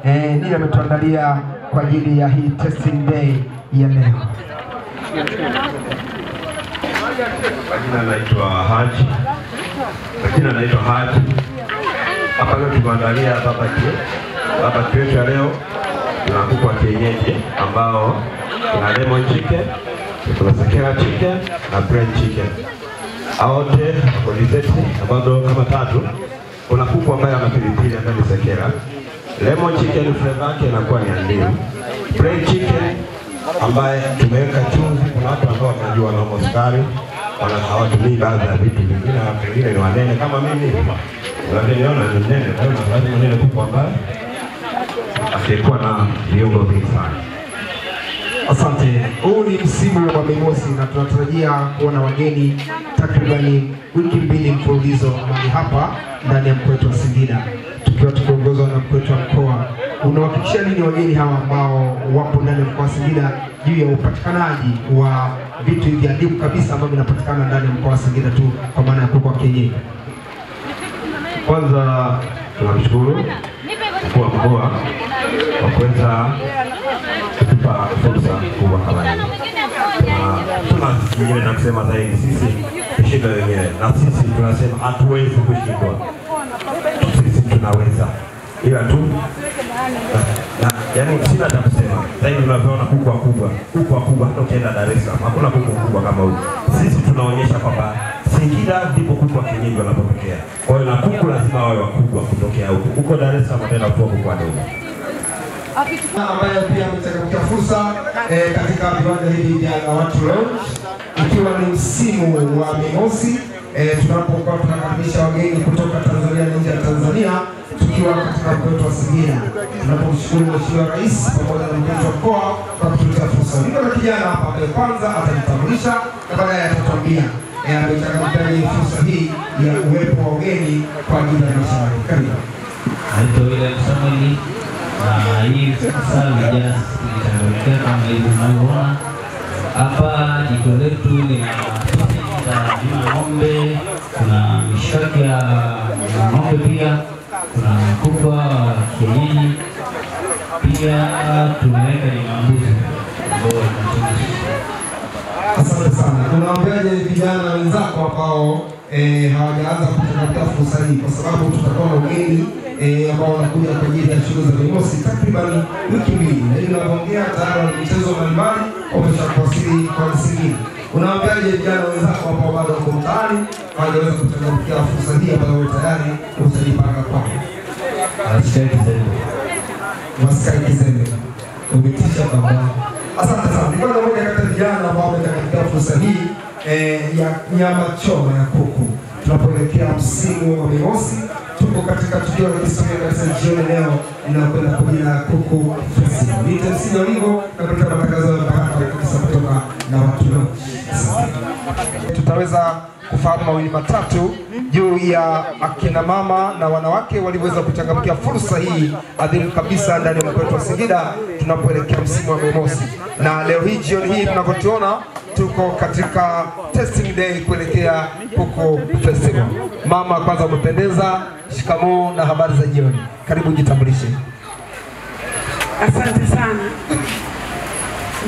nini ametuandalia kwa ajili ya hii testing day ya leo. Majina naitwa Haji. Hapa leo tumeandalia barbecue yetu ya leo. Tuna kuku wa kienyeji ambao kuna lemon chicken, kuna sekera chicken na brain chicken. Aote kodizeti ambazo kama tatu. Kuna kuku ambaye ana pilipili ndani sekera. Lemon chicken flavor yake inakuwa ni ndimu. Brain chicken ambaye tumeweka chumvi. Kuna watu ambao wanajua na sukari, hawatumii baadhi ya vitu vingine, wengine ni wanene kama mimi. Unaniona ni nene, kwa hiyo lazima nile kuku ambaye asiyekuwa na viungo vingi sana. Asante. Huu ni msimu wa Mei Mosi na tunatarajia kuona wageni takribani wiki mbili mfululizo mahali hapa ndani ya mkoa wetu wa Singida, tukiwa tukiongozwa na mkuu wetu wa mkoa. Unawahakikishia nini wageni hawa ambao wapo ndani ya mkoa wa Singida juu ya upatikanaji wa vitu vya adimu kabisa ambavyo vinapatikana ndani ya mkoa wa Singida tu, kwa maana ya kuku wa kienyeji? Kwanza tunamshukuru mkuu wa mkoa kwa kuweza kutupa fursa kubwa kama hii. Tuna na kusema zaidi, sisi tushinda wenyewe, na sisi tunasema hatuwezi kushindwa. Sisi tunaweza, ila tu yani sina cha kusema zaidi. Tunavyoona kuku wakubwa hata ukienda Dar es Salaam hakuna kuku mkubwa kama huyu. Sisi tunaonyesha kwamba Singida ndipo kuku wa kienyeji wanapotokea. Kwa hiyo na kuku lazima wawe wakubwa kutokea huko. Huko Dar es Salaam tena kutoka kwa nini? Ambaye pia amechangamkia fursa katika viwanja hivi vya watu Lounge, ikiwa ni msimu wa Mei Mosi, tunapokuwa tunakaribisha wageni kutoka Tanzania na nje ya Tanzania, tukiwa katika mkoa wetu wa Singida. Tunapomshukuru Mheshimiwa Rais pamoja na mkuu wa mkoa kwa kutuletea fursa. Niko na kijana hapa ambaye kwanza atajitambulisha na baadaye atatuambia amechangamkia fursa hii ya uwepo wa wageni kwa ajili ya biashara. Karibu. Naitwa William Samuel. Hii sasa vijana tukitangalia kama hivi mnaona hapa jiko letu lina ng'ombe, kuna mishaki ya ng'ombe, pia kuna kuku wa kienyeji, pia tumeweka ni mbuzi ambao Asante sana. Unaambiaje vijana wenzako ambao hawajaanza kutangaza fursa hii, kwa sababu tutakuwa na ugeni ambao wanakuja kwa ajili ya shughuli za Mei Mosi takriban wiki mbili, na hiyo tunaongea tayari michezo mbalimbali wameshawasili kwa Singida. Unaambiaje vijana wenzako ambao bado wako mtaani hawajaweza kutangaza fursa hii ambayo tayari utajipanga kwao? Maskai Kizembe. Umetisha baba. Asante sana. Ni kwa moja kati ya vijana ambao wametangaza fursa hii ya nyama choma ya kuku. Tunapoelekea msimu wa Mei Mosi, tuko katika tukio la kihistoria katika jioni leo linakwenda kwa jina la Kuku Festival. Ni msimu ulio na katika matangazo ya baraka kutoka na watu Lounge. Tutaweza kufahamu mawili matatu juu ya akina mama na wanawake waliweza kuchangamkia fursa hii adhimu kabisa ndani ya mkoa wetu wa Singida tunapoelekea msimu wa Mei Mosi. Na leo hii jioni hii tunavyotuona tuko katika testing day kuelekea Kuku Festival. Mama, kwanza umependeza. Shikamoo na habari za jioni. Karibu jitambulishe. Asante sana.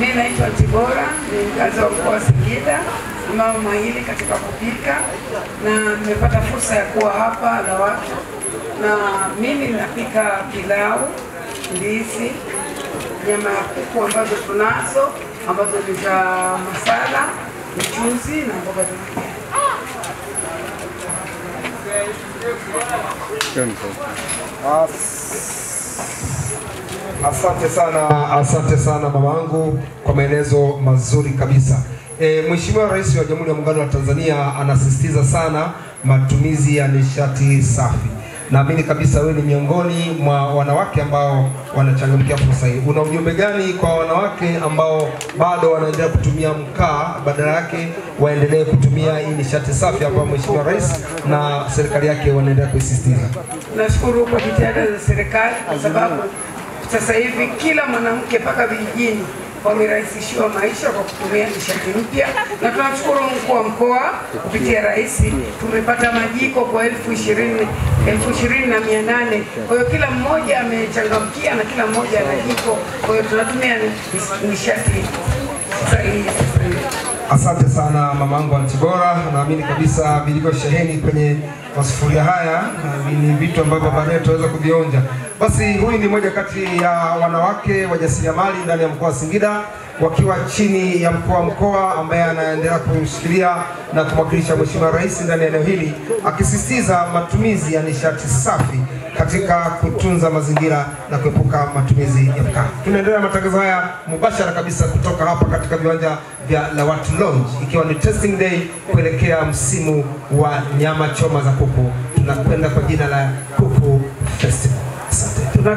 Mimi naitwa Tibora, ni mkazi wa mkoa wa Singida, mama mahiri katika kupika, na nimepata fursa ya kuwa hapa na watu, na mimi napika pilau, ndizi, nyama ya kuku ambazo tunazo, ambazo ni za masala, mchuzi na mboga zingine. Asante sana mamangu kwa maelezo mazuri kabisa. Mheshimiwa Rais wa Jamhuri ya Muungano wa Tanzania anasisitiza sana matumizi ya nishati safi. Naamini kabisa wewe ni miongoni mwa wanawake ambao wanachangamkia fursa hii. Una ujumbe gani kwa wanawake ambao bado wanaendelea kutumia mkaa, badala yake waendelee kutumia hii nishati safi ambayo Mheshimiwa Rais na serikali yake wanaendelea kusisitiza? Nashukuru kwa jitihada za serikali, kwa sababu sasa hivi kila mwanamke mpaka vijijini wamerahisishiwa maisha kwa kutumia nishati mpya, na tunashukuru mkuu wa mkoa kupitia rais tumepata majiko kwa 20,800. Kwa hiyo kila mmoja amechangamkia na kila mmoja ana jiko, kwa hiyo tunatumia nishati sahihi. Asante sana mamangu Antibora, naamini kabisa vilivyosheheni kwenye masufuria haya ni vitu ambavyo baadaye tutaweza kuvionja. Basi huyu ni moja kati ya wanawake wajasiriamali ndani ya mkoa wa Singida, wakiwa chini ya mkuu wa mkoa ambaye anaendelea kumshikilia na kumwakilisha Mheshimiwa Rais ndani ya eneo hili, akisisitiza matumizi ya nishati safi katika kutunza mazingira na kuepuka matumizi ya mkaa. Tunaendelea matangazo haya mubashara kabisa kutoka hapa katika viwanja vya Lawatu Lounge, ikiwa ni testing day kuelekea msimu wa nyama choma za kuku. Tunakwenda kwa jina la Kuku Festival.